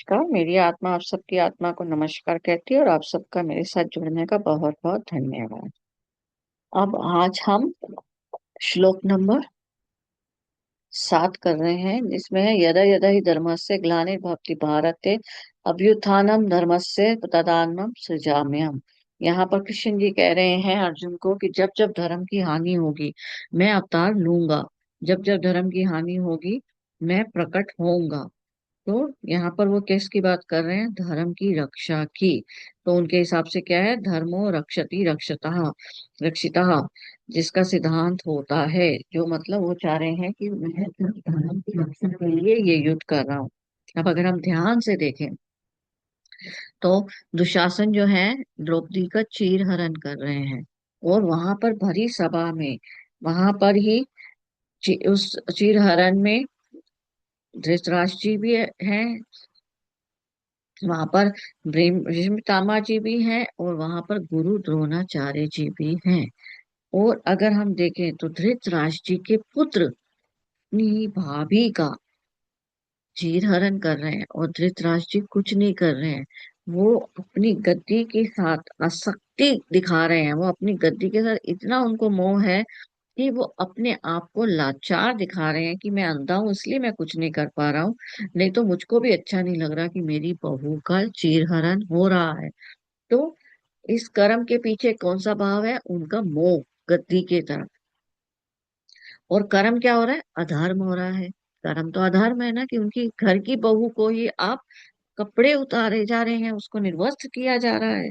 नमस्कार। मेरी आत्मा आप सबकी आत्मा को नमस्कार कहती है और आप सबका मेरे साथ जुड़ने का बहुत बहुत धन्यवाद। अब आज हम श्लोक नंबर 7 कर रहे हैं, जिसमें है यदा यदा ही धर्मस्य ग्लानिर्भवति भारते अभ्युत्थानम धर्मस्य तदात्मनं सृजाम्यहम्। यहाँ पर कृष्ण जी कह रहे हैं अर्जुन को कि जब जब धर्म की हानि होगी मैं अवतार लूंगा। जब जब धर्म की हानि होगी मैं प्रकट होऊंगा। तो यहाँ पर वो किसकी बात कर रहे हैं? धर्म की रक्षा की। तो उनके हिसाब से क्या है? धर्मो रक्षति रक्षतः रक्षितः, जिसका सिद्धांत होता है, जो मतलब वो चाह रहे हैं कि मैं धर्म की रक्षा के लिए ये युद्ध कर रहा हूँ। अब अगर हम ध्यान से देखें तो दुशासन जो है द्रौपदी का चीरहरण कर रहे हैं, और वहां पर भरी सभा में, वहां पर ही उस चीरहरण में धृतराष्ट्र जी भी हैं, वहां पर भीष्म पितामह जी भी हैं, और वहां पर गुरु द्रोणाचार्य जी भी हैं। और अगर हम देखें तो धृतराष्ट्र जी के पुत्र अपनी भाभी का चीरहरण कर रहे हैं, और धृतराष्ट्र जी कुछ नहीं कर रहे हैं। वो अपनी गद्दी के साथ आसक्ति दिखा रहे हैं, वो अपनी गद्दी के साथ इतना उनको मोह है कि वो अपने आप को लाचार दिखा रहे हैं कि मैं अंधा हूं इसलिए मैं कुछ नहीं कर पा रहा हूँ, नहीं तो मुझको भी अच्छा नहीं लग रहा कि मेरी बहू का चीरहरण हो रहा है। तो इस कर्म के पीछे कौन सा भाव है? उनका मोह गद्दी की तरफ। और कर्म क्या हो रहा है? अधर्म हो रहा है। कर्म तो अधर्म है ना, कि उनकी घर की बहू को ही आप कपड़े उतारे जा रहे हैं, उसको निर्वस्त्र किया जा रहा है।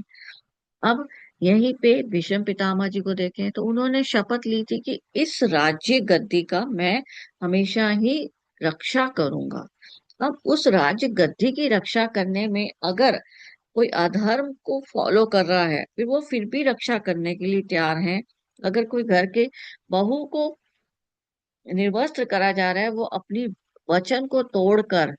अब यहीं पे भीष्म पितामह जी को देखें तो उन्होंने शपथ ली थी कि इस राज्य गद्दी का मैं हमेशा ही रक्षा करूंगा। अब उस राज्य गद्दी की रक्षा करने में अगर कोई अधर्म को फॉलो कर रहा है, फिर भी रक्षा करने के लिए तैयार है। अगर कोई घर के बहू को निर्वस्त्र करा जा रहा है, वो अपनी वचन को तोड़कर,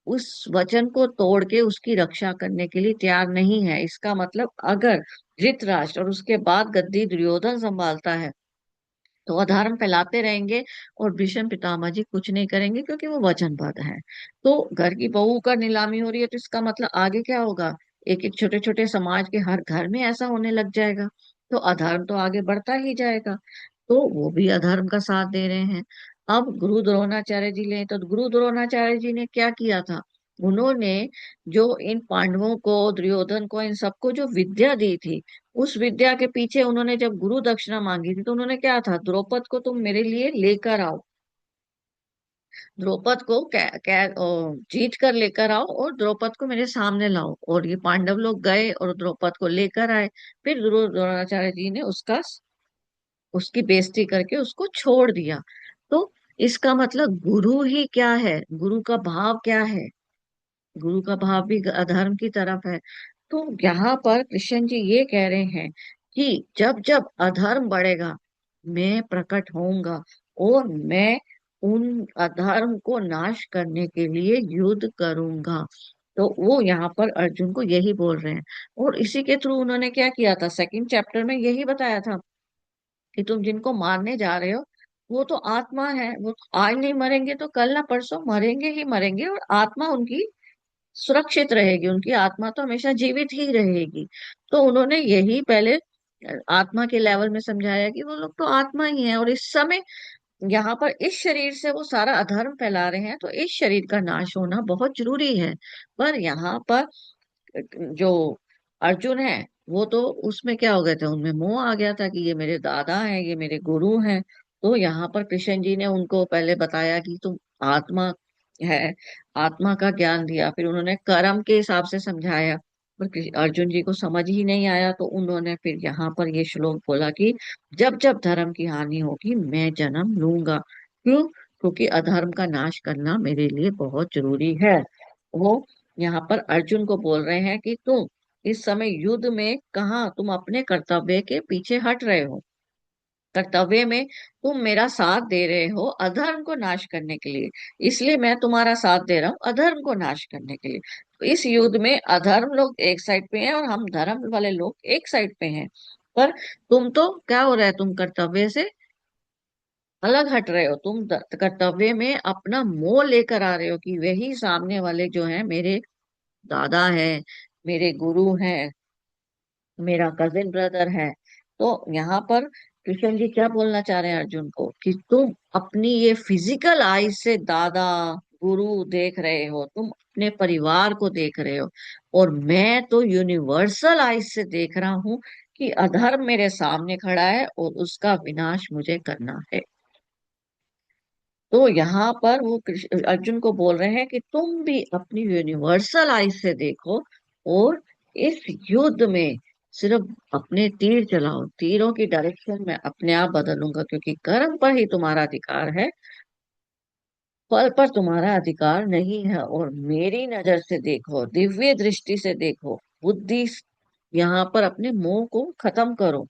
उस वचन को तोड़ के उसकी रक्षा करने के लिए तैयार नहीं है। इसका मतलब अगर धृतराष्ट्र और उसके बाद गद्दी दुर्योधन संभालता है तो अधर्म फैलाते रहेंगे, और भीष्म पितामह जी कुछ नहीं करेंगे क्योंकि वो वचनबद्ध है। तो घर की बहू का नीलामी हो रही है, तो इसका मतलब आगे क्या होगा? एक एक छोटे छोटे समाज के हर घर में ऐसा होने लग जाएगा, तो अधर्म तो आगे बढ़ता ही जाएगा। तो वो भी अधर्म का साथ दे रहे हैं। अब गुरु द्रोणाचार्य जी ले तो गुरु द्रोणाचार्य जी ने क्या किया था? उन्होंने जो इन पांडवों को, दुर्योधन को, इन सबको जो विद्या दी थी, उस विद्या के पीछे उन्होंने जब गुरु दक्षिणा मांगी थी तो उन्होंने क्या था? द्रौपद को तुम मेरे लिए लेकर आओ, द्रौपद को जीत कर लेकर आओ और द्रौपद को मेरे सामने लाओ। और ये पांडव लोग गए और द्रौपद को लेकर आए। फिर गुरु द्रोणाचार्य जी ने उसकी बेइज्जती करके उसको छोड़ दिया। तो इसका मतलब गुरु ही क्या है? गुरु का भाव क्या है? गुरु का भाव भी अधर्म की तरफ है। तो यहाँ पर कृष्ण जी ये कह रहे हैं कि जब जब अधर्म बढ़ेगा मैं प्रकट होऊंगा, और मैं उन अधर्म को नाश करने के लिए युद्ध करूंगा। तो वो यहाँ पर अर्जुन को यही बोल रहे हैं। और इसी के थ्रू उन्होंने क्या किया था? सेकंड चैप्टर में यही बताया था कि तुम जिनको मारने जा रहे हो वो तो आत्मा है, वो आज नहीं मरेंगे तो कल ना परसों मरेंगे ही मरेंगे, और आत्मा उनकी सुरक्षित रहेगी, उनकी आत्मा तो हमेशा जीवित ही रहेगी। तो उन्होंने यही पहले आत्मा के लेवल में समझाया कि वो लोग तो आत्मा ही है, और इस समय यहाँ पर इस शरीर से वो सारा अधर्म फैला रहे हैं, तो इस शरीर का नाश होना बहुत जरूरी है। पर यहाँ पर जो अर्जुन है वो तो उसमें क्या हो गए थे, उनमें मोह आ गया था कि ये मेरे दादा हैं, ये मेरे गुरु हैं। तो यहाँ पर कृष्ण जी ने उनको पहले बताया कि तुम आत्मा है, आत्मा का ज्ञान दिया, फिर उन्होंने कर्म के हिसाब से समझाया। पर अर्जुन जी को समझ ही नहीं आया, तो उन्होंने फिर यहाँ पर ये श्लोक बोला कि जब जब धर्म की हानि होगी मैं जन्म लूंगा। क्यों? क्योंकि अधर्म का नाश करना मेरे लिए बहुत जरूरी है। वो यहाँ पर अर्जुन को बोल रहे हैं कि तुम इस समय युद्ध में कहाँ तुम अपने कर्तव्य के पीछे हट रहे हो? कर्तव्य में तुम मेरा साथ दे रहे हो अधर्म को नाश करने के लिए, इसलिए मैं तुम्हारा साथ दे रहा हूँ अधर्म को नाश करने के लिए। तो इस युद्ध में अधर्म लोग एक साइड पे हैं और हम धर्म वाले लोग एक साइड पे हैं। पर तुम तो क्या हो रहा है? तुम कर्तव्य से अलग हट रहे हो, तुम कर्तव्य में अपना मोह लेकर आ रहे हो कि वही सामने वाले जो है मेरे दादा है, मेरे गुरु हैं, मेरा कजिन ब्रदर है। तो यहाँ पर कृष्ण जी क्या बोलना चाह रहे हैं अर्जुन को कि तुम अपनी ये फिजिकल आईज से दादा गुरु देख रहे हो, तुम अपने परिवार को देख रहे हो, और मैं तो यूनिवर्सल आईज से देख रहा हूं कि अधर्म मेरे सामने खड़ा है और उसका विनाश मुझे करना है। तो यहाँ पर वो अर्जुन को बोल रहे हैं कि तुम भी अपनी यूनिवर्सल आईज से देखो, और इस युद्ध में सिर्फ अपने तीर चलाओ, तीरों की डायरेक्शन में अपने आप बदलूंगा, क्योंकि कर्म पर ही तुम्हारा अधिकार है, फल पर तुम्हारा अधिकार नहीं है। और मेरी नजर से देखो, दिव्य दृष्टि से देखो, बुद्धि, यहाँ पर अपने मोह को खत्म करो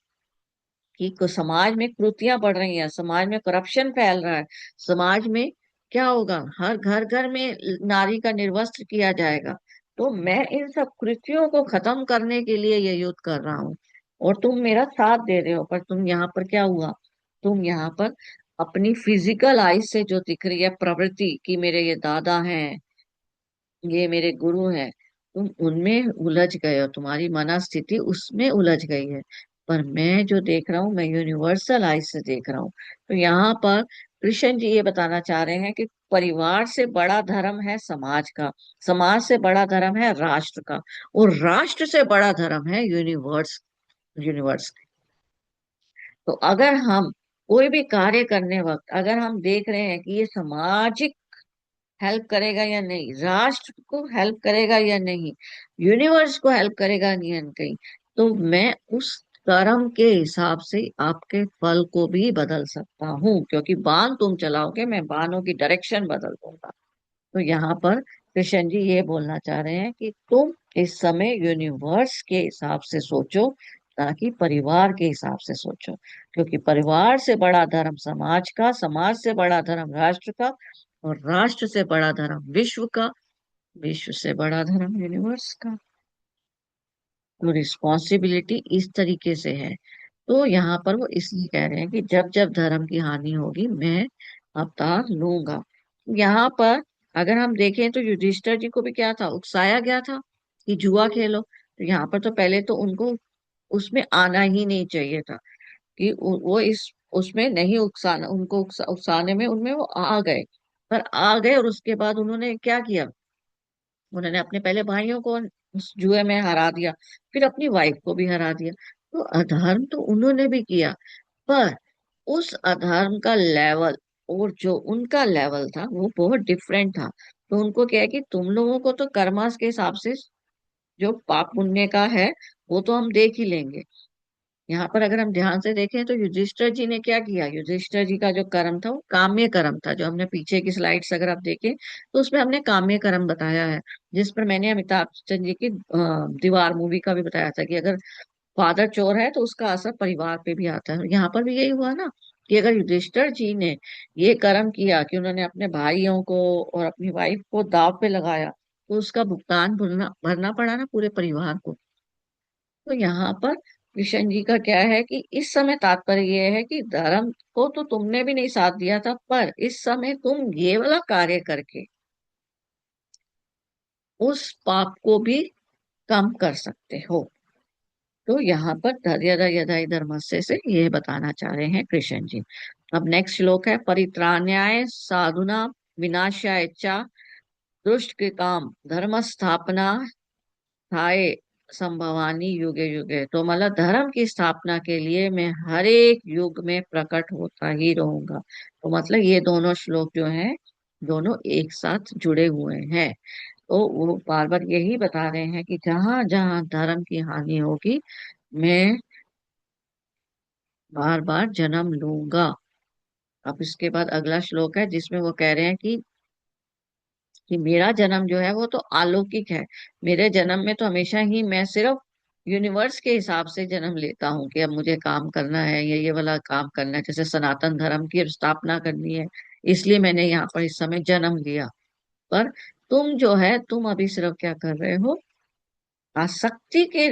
कि समाज में कुरीतियां बढ़ रही हैं, समाज में करप्शन फैल रहा है, समाज में क्या होगा, हर घर घर में नारी का निर्वस्त्र किया जाएगा। तो मैं इन सब कुरीतियों को खत्म करने के लिए ये युद्ध कर रहा हूँ, और तुम मेरा साथ दे रहे हो। पर तुम यहाँ पर क्या हुआ, तुम यहाँ पर अपनी फिजिकल आईज से जो दिख रही है प्रवृत्ति कि मेरे ये दादा हैं, ये मेरे गुरु हैं, तुम उनमें उलझ गए हो, तुम्हारी मनस्थिति उसमें उलझ गई है। पर मैं जो देख रहा हूँ, मैं यूनिवर्सल आइज से देख रहा हूँ। तो यहाँ पर कृष्ण जी ये बताना चाह रहे हैं कि परिवार से बड़ा धर्म है समाज का, समाज से बड़ा धर्म है राष्ट्र का, और राष्ट्र से बड़ा धर्म है यूनिवर्स, यूनिवर्स। तो अगर हम कोई भी कार्य करने वक्त अगर हम देख रहे हैं कि ये सामाजिक हेल्प करेगा या नहीं, राष्ट्र को हेल्प करेगा या नहीं, यूनिवर्स को हेल्प करेगा या नहीं, तो मैं उस कर्म के हिसाब से आपके फल को भी बदल सकता हूँ, क्योंकि बाण तुम चलाओगे, मैं बाणों की डायरेक्शन बदल दूंगा। तो यहाँ पर कृष्ण जी ये बोलना चाह रहे हैं कि तुम इस समय यूनिवर्स के हिसाब से सोचो, ताकि परिवार के हिसाब से सोचो, क्योंकि परिवार से बड़ा धर्म समाज का, समाज से बड़ा धर्म राष्ट्र का, और राष्ट्र से बड़ा धर्म विश्व का, विश्व से बड़ा धर्म यूनिवर्स का। तो रिस्पॉन्सिबिलिटी इस तरीके से है। तो यहाँ पर वो इसलिए कह रहे हैं कि जब जब धर्म की हानि होगी मैं अवतार लूंगा। यहाँ पर अगर हम देखें तो युधिष्ठिर जी को भी क्या था, उकसाया गया था कि जुआ खेलो। तो यहाँ पर तो पहले तो उनको उसमें आना ही नहीं चाहिए था, कि वो इस उसमें नहीं उकसाना, उनको उकसाने में उनमें वो आ गए। पर आ गए और उसके बाद उन्होंने क्या किया, उन्होंने अपने पहले भाइयों को उस जुए में हरा दिया, फिर अपनी वाइफ को भी हरा दिया। तो अधर्म तो उन्होंने भी किया, पर उस अधर्म का लेवल और जो उनका लेवल था वो बहुत डिफरेंट था। तो उनको क्या है कि तुम लोगों को तो कर्मास के हिसाब से जो पाप पुण्य का है वो तो हम देख ही लेंगे। यहाँ पर अगर हम ध्यान से देखें तो युधिष्ठिर जी ने क्या किया, युधिष्ठिर जी का जो कर्म था वो काम्य कर्म था। जो हमने पीछे की स्लाइड्स अगर आप देखें तो उसमें हमने काम्य कर्म बताया है, जिस पर मैंने अमिताभ बच्चन जी की दीवार मूवी का भी बताया था कि अगर फादर चोर है तो उसका असर परिवार पे भी आता है। यहाँ पर भी यही हुआ ना, कि अगर युधिष्ठिर जी ने ये कर्म किया कि उन्होंने अपने भाइयों को और अपनी वाइफ को दांव पे लगाया, तो उसका भुगतान भरना भरना पड़ा ना पूरे परिवार को। तो यहाँ पर कृष्ण जी का क्या है कि इस समय तात्पर्य ये है कि धर्म को तो तुमने भी नहीं साथ दिया था, पर इस समय तुम ये वाला कार्य करके उस पाप को भी कम कर सकते हो। तो यहाँ पर धैर्य यदाई धर्मस्य से ये बताना चाह रहे हैं कृष्ण जी। अब नेक्स्ट श्लोक है, परित्राण्याय साधुना विनाशाय च दुष्ट के काम धर्म स्थापना थाए संभवानी युगे युगे। तो मतलब धर्म की स्थापना के लिए मैं हर एक युग में प्रकट होता ही रहूंगा। तो मतलब ये दोनों श्लोक जो हैं दोनों एक साथ जुड़े हुए हैं। तो वो बार बार यही बता रहे हैं कि जहां जहां धर्म की हानि होगी मैं बार बार जन्म लूंगा। अब इसके बाद अगला श्लोक है जिसमें वो कह रहे हैं कि मेरा जन्म जो है वो तो अलौकिक है। मेरे जन्म में तो हमेशा ही मैं सिर्फ यूनिवर्स के हिसाब से जन्म लेता हूँ कि अब मुझे काम करना है, ये वाला काम करना है, जैसे सनातन धर्म की अब स्थापना करनी है, इसलिए मैंने यहाँ पर इस समय जन्म लिया। पर तुम जो है तुम अभी सिर्फ क्या कर रहे हो, आसक्ति के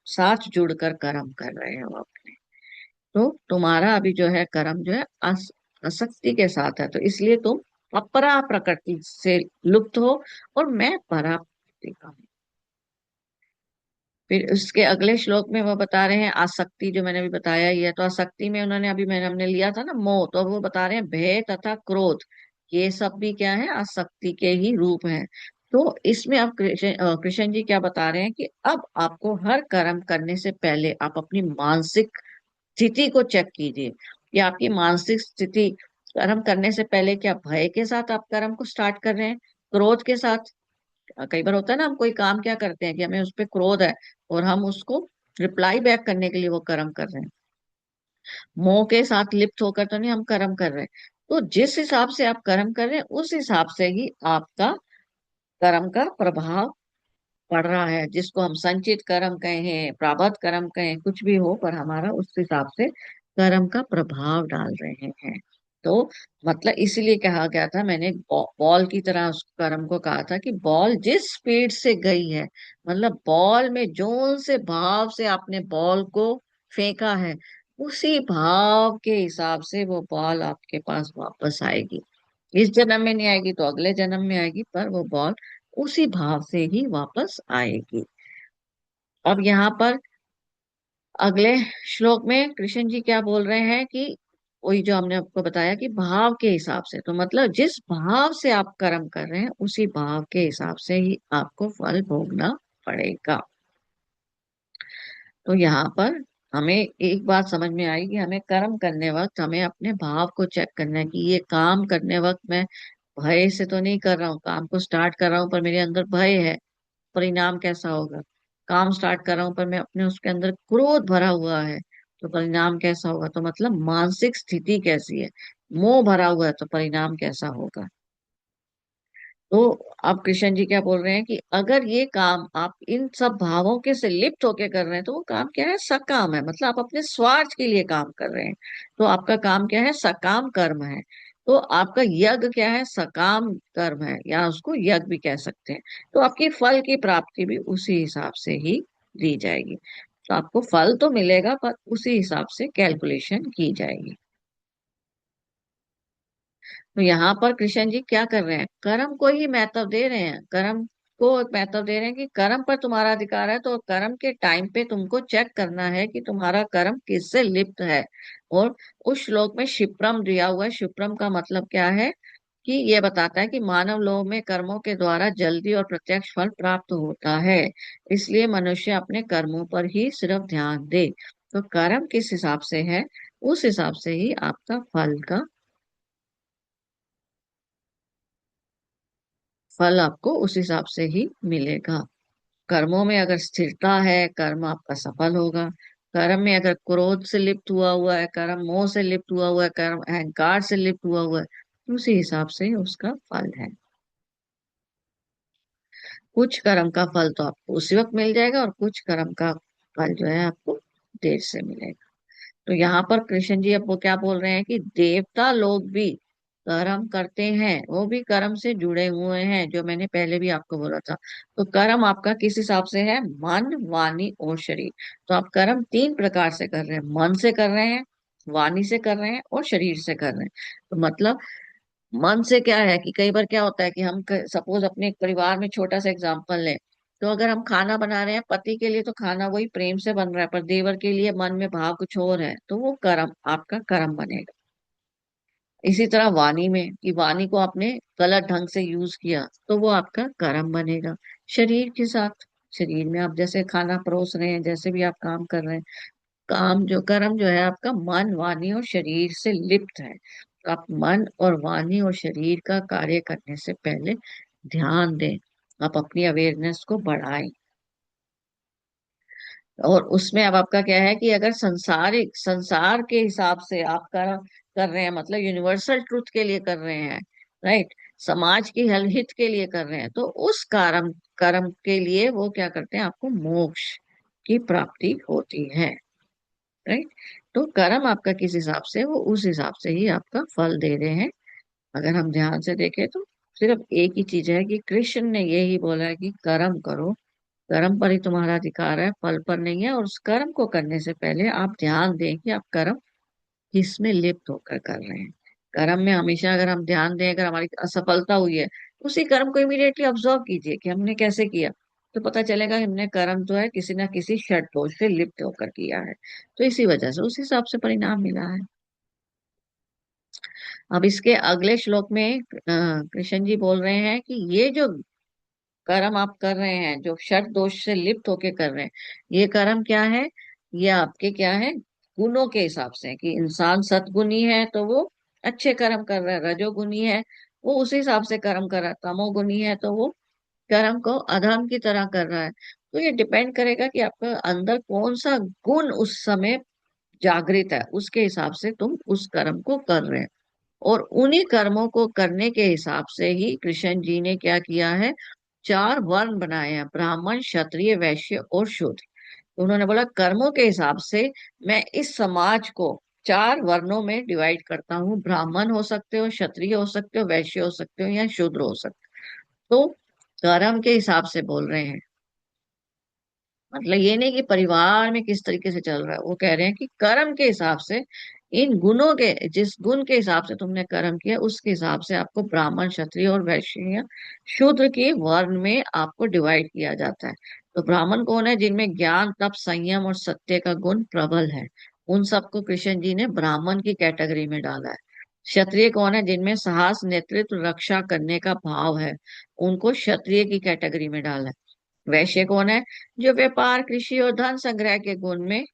साथ जुड़कर कर्म कर रहे हो अपने। तो तुम्हारा अभी जो है कर्म जो है आसक्ति के साथ है, तो इसलिए तुम अपरा प्रकृति से लुप्त हो, और मैं परा प्रकृति का हूँ। फिर उसके अगले श्लोक में वो बता रहे हैं आसक्ति, जो मैंने अभी बताया ही है। तो आसक्ति में उन्होंने अभी मैंने हमने लिया था ना मोह, तो अब वो बता रहे हैं भय तथा क्रोध, ये सब भी क्या है, आसक्ति के ही रूप हैं। तो इसमें अब कृष्ण जी क्या बता रहे हैं कि अब आपको हर कर्म करने से पहले आप अपनी मानसिक स्थिति को चेक कीजिए कि आपकी मानसिक स्थिति, कर्म करने से पहले क्या भय के साथ आप कर्म को स्टार्ट कर रहे हैं, क्रोध के साथ। कई बार होता है ना, हम कोई काम क्या करते हैं कि हमें उस पर क्रोध है और हम उसको रिप्लाई बैक करने के लिए वो कर्म कर रहे हैं, मोह के साथ लिप्त होकर तो नहीं हम कर्म कर रहे हैं। तो जिस हिसाब से आप कर्म कर रहे हैं उस हिसाब से ही आपका कर्म का प्रभाव पड़ रहा है, जिसको हम संचित कर्म कहें, प्रारब्ध कर्म कहें, कुछ भी हो, पर हमारा उस हिसाब से कर्म का प्रभाव डाल रहे हैं। तो मतलब इसीलिए कहा गया था, मैंने बॉल की तरह उस कर्म को कहा था कि बॉल जिस स्पीड से गई है, मतलब बॉल में जोन से भाव से आपने बॉल को फेंका है, उसी भाव के हिसाब से वो बॉल आपके पास वापस आएगी। इस जन्म में नहीं आएगी तो अगले जन्म में आएगी, पर वो बॉल उसी भाव से ही वापस आएगी। अब यहाँ पर अगले श्लोक में कृष्ण जी क्या बोल रहे हैं कि वही जो हमने आपको बताया कि भाव के हिसाब से, तो मतलब जिस भाव से आप कर्म कर रहे हैं उसी भाव के हिसाब से ही आपको फल भोगना पड़ेगा। तो यहाँ पर हमें एक बात समझ में आई कि हमें कर्म करने वक्त हमें अपने भाव को चेक करना है कि ये काम करने वक्त मैं भय से तो नहीं कर रहा हूँ, काम को स्टार्ट कर रहा हूँ पर मेरे अंदर भय है, परिणाम कैसा होगा। काम स्टार्ट कर रहा हूं पर मैं अपने उसके अंदर क्रोध भरा हुआ है, तो परिणाम कैसा होगा। तो मतलब मानसिक स्थिति कैसी है, मोह भरा हुआ है तो परिणाम कैसा होगा। तो अब कृष्ण जी क्या बोल रहे हैं कि अगर ये काम आप इन सब भावों के से लिप्त होके कर रहे हैं तो वो काम क्या है, सकाम है, मतलब आप अपने स्वार्थ के लिए काम कर रहे हैं। तो आपका काम क्या है, सकाम कर्म है। तो आपका यज्ञ क्या है, सकाम कर्म है, या उसको यज्ञ भी कह सकते हैं। तो आपकी फल की प्राप्ति भी उसी हिसाब से ही दी जाएगी। तो आपको फल तो मिलेगा पर उसी हिसाब से कैलकुलेशन की जाएगी। तो यहाँ पर कृष्ण जी क्या कर रहे हैं, कर्म को ही महत्व दे रहे हैं, कर्म को महत्व दे रहे हैं कि कर्म पर तुम्हारा अधिकार है, तो कर्म के टाइम पे तुमको चेक करना है कि तुम्हारा कर्म किससे लिप्त है। और उस श्लोक में क्षिप्रम दिया हुआ है, क्षिप्रम का मतलब क्या है कि ये बताता है कि मानव लोक में कर्मों के द्वारा जल्दी और प्रत्यक्ष फल प्राप्त होता है, इसलिए मनुष्य अपने कर्मों पर ही सिर्फ ध्यान दे। तो कर्म किस हिसाब से है, उस हिसाब से ही आपका फल आपको उस हिसाब से ही मिलेगा। कर्मों में अगर स्थिरता है, कर्म आपका सफल होगा। कर्म में अगर क्रोध से लिप्त हुआ हुआ है, कर्म मोह से लिप्त हुआ हुआ है, कर्म अहंकार से लिप्त हुआ हुआ है, उसी हिसाब से उसका फल है। कुछ कर्म का फल तो आपको उसी वक्त मिल जाएगा और कुछ कर्म का फल जो है आपको देर से मिलेगा। तो यहाँ पर कृष्ण जी अब वो क्या बोल रहे हैं कि देवता लोग भी कर्म करते हैं, वो भी कर्म से जुड़े हुए हैं, जो मैंने पहले भी आपको बोला था। तो कर्म आपका किस हिसाब से है, मन, वाणी और शरीर। तो आप कर्म तीन प्रकार से कर रहे हैं, मन से कर रहे हैं, वाणी से कर रहे हैं और शरीर से कर रहे हैं। तो मतलब मन से क्या है कि कई बार क्या होता है कि हम सपोज अपने एक परिवार में छोटा सा एग्जांपल लें, तो अगर हम खाना बना रहे हैं पति के लिए तो खाना वही प्रेम से बन रहा है, पर देवर के लिए मन में भाव कुछ और है, तो वो कर्म आपका कर्म बनेगा। इसी तरह वाणी में कि वाणी को आपने गलत ढंग से यूज किया तो वो आपका कर्म बनेगा। शरीर के साथ, शरीर में आप जैसे खाना परोस रहे हैं, जैसे भी आप काम कर रहे हैं, काम जो कर्म जो है आपका मन, वाणी और शरीर से लिप्त है। तो आप मन और वाणी और शरीर का कार्य करने से पहले ध्यान दें, आप अपनी अवेयरनेस को बढ़ाएं। और उसमें अब आपका क्या है कि अगर संसारिक संसार के हिसाब से आप कर रहे हैं, मतलब यूनिवर्सल ट्रुथ के लिए कर रहे हैं, राइट, समाज की हित के लिए कर रहे हैं, तो उस कर्म कर्म के लिए वो क्या करते हैं, आपको मोक्ष की प्राप्ति होती है, राइट। तो कर्म आपका किस हिसाब से, वो उस हिसाब से ही आपका फल दे रहे हैं। अगर हम ध्यान से देखें तो सिर्फ एक ही चीज है कि कृष्ण ने यही बोला है कि कर्म करो, कर्म पर ही तुम्हारा अधिकार है, फल पर नहीं है। और उस कर्म को करने से पहले आप ध्यान दें कि आप कर्म किसमें लिप्त होकर कर रहे हैं। कर्म में हमेशा अगर हम ध्यान दें, अगर हमारी असफलता हुई है, उसी कर्म को इमीडिएटली ऑब्जर्व कीजिए कि हमने कैसे किया। तो पता चलेगा कि हमने कर्म जो है किसी ना किसी षट दोष से लिप्त होकर किया है, तो इसी वजह से उस हिसाब से परिणाम मिला है। अब इसके अगले श्लोक में कृष्ण जी बोल रहे हैं कि ये जो कर्म आप कर रहे हैं, जो षट दोष से लिप्त होके कर रहे हैं, ये कर्म क्या है? ये आपके क्या है? गुणों के हिसाब से, कि इंसान सतगुणी है तो वो अच्छे कर्म कर रहा है, रजोगुणी है वो उस हिसाब से कर्म कर रहा है, तमोगुणी है तो वो कर्म को अधर्म की तरह कर रहा है। तो ये डिपेंड करेगा कि आपका अंदर कौन सा गुण उस समय जागृत है, उसके हिसाब से तुम उस कर्म को कर रहे हैं। और उन्हीं कर्मों को करने के हिसाब से ही कृष्ण जी ने क्या किया है, चार वर्ण बनाए हैं, ब्राह्मण, क्षत्रिय, वैश्य और शूद्र। तो उन्होंने बोला कर्मों के हिसाब से मैं इस समाज को चार वर्णों में डिवाइड करता हूँ, ब्राह्मण हो सकते हो, क्षत्रिय हो सकते हो, वैश्य हो सकते हो या शूद्र हो सकते हो। तो कर्म के हिसाब से बोल रहे हैं, मतलब ये नहीं कि परिवार में किस तरीके से चल रहा है, वो कह रहे हैं कि कर्म के हिसाब से, इन गुणों के, जिस गुण के हिसाब से तुमने कर्म किया उसके हिसाब से आपको ब्राह्मण, क्षत्रिय और वैश्य या शूद्र के वर्ण में आपको डिवाइड किया जाता है। तो ब्राह्मण कौन है? जिनमें ज्ञान, तप, संयम और सत्य का गुण प्रबल है, उन सबको कृष्ण जी ने ब्राह्मण की कैटेगरी में डाला है। क्षत्रिय कौन है? जिनमें साहस, नेतृत्व, रक्षा करने का भाव है, उनको क्षत्रिय की कैटेगरी में डाला है। वैश्य कौन है? जो व्यापार, कृषि और धन संग्रह के गुण में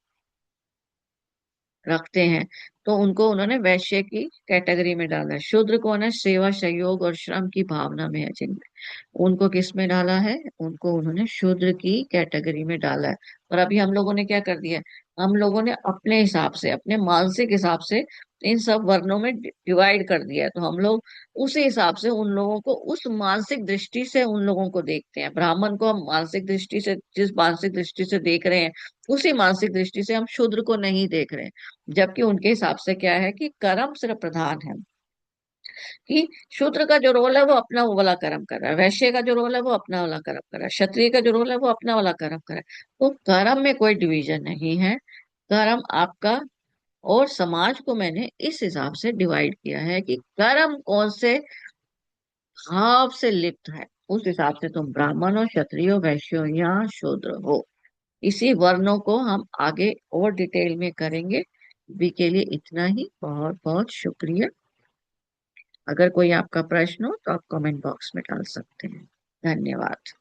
रखते हैं, तो उनको उन्होंने वैश्य की कैटेगरी में डाला है। शूद्र कौन है? सेवा, सहयोग और श्रम की भावना में है जिनमें, उनको किस में डाला है? उनको उन्होंने शूद्र की कैटेगरी में डाला है। और अभी हम लोगों ने क्या कर दिया है, हम लोगों ने अपने हिसाब से, अपने मानसिक हिसाब से इन सब वर्णों में डिवाइड कर दिया है। तो हम लोग उसी हिसाब से उन लोगों को, उस मानसिक दृष्टि से उन लोगों को देखते हैं। ब्राह्मण को हम मानसिक दृष्टि से, जिस मानसिक दृष्टि से देख रहे हैं, उसी मानसिक दृष्टि से हम शूद्र को नहीं देख रहे हैं। जबकि उनके हिसाब से क्या है कि कर्म सिर्फ प्रधान है, कि शूद्र का जो रोल है वो अपना वो वाला कर्म कर रहा है, वैश्य का जो रोल है वो अपना वाला कर्म कर रहा है, क्षत्रिय का जो रोल है वो अपना वाला कर्म कर रहा है। तो कर्म में कोई डिवीजन नहीं है। कर्म आपका, और समाज को मैंने इस हिसाब से डिवाइड किया है कि कर्म कौन से भाव से लिप्त है, उस हिसाब से तुम ब्राह्मण हो, क्षत्रिय हो, वैश्य हो या शूद्र हो। इसी वर्णों को हम आगे और डिटेल में करेंगे। अभी के लिए इतना ही, बहुत बहुत शुक्रिया। अगर कोई आपका प्रश्न हो तो आप कमेंट बॉक्स में डाल सकते हैं। धन्यवाद।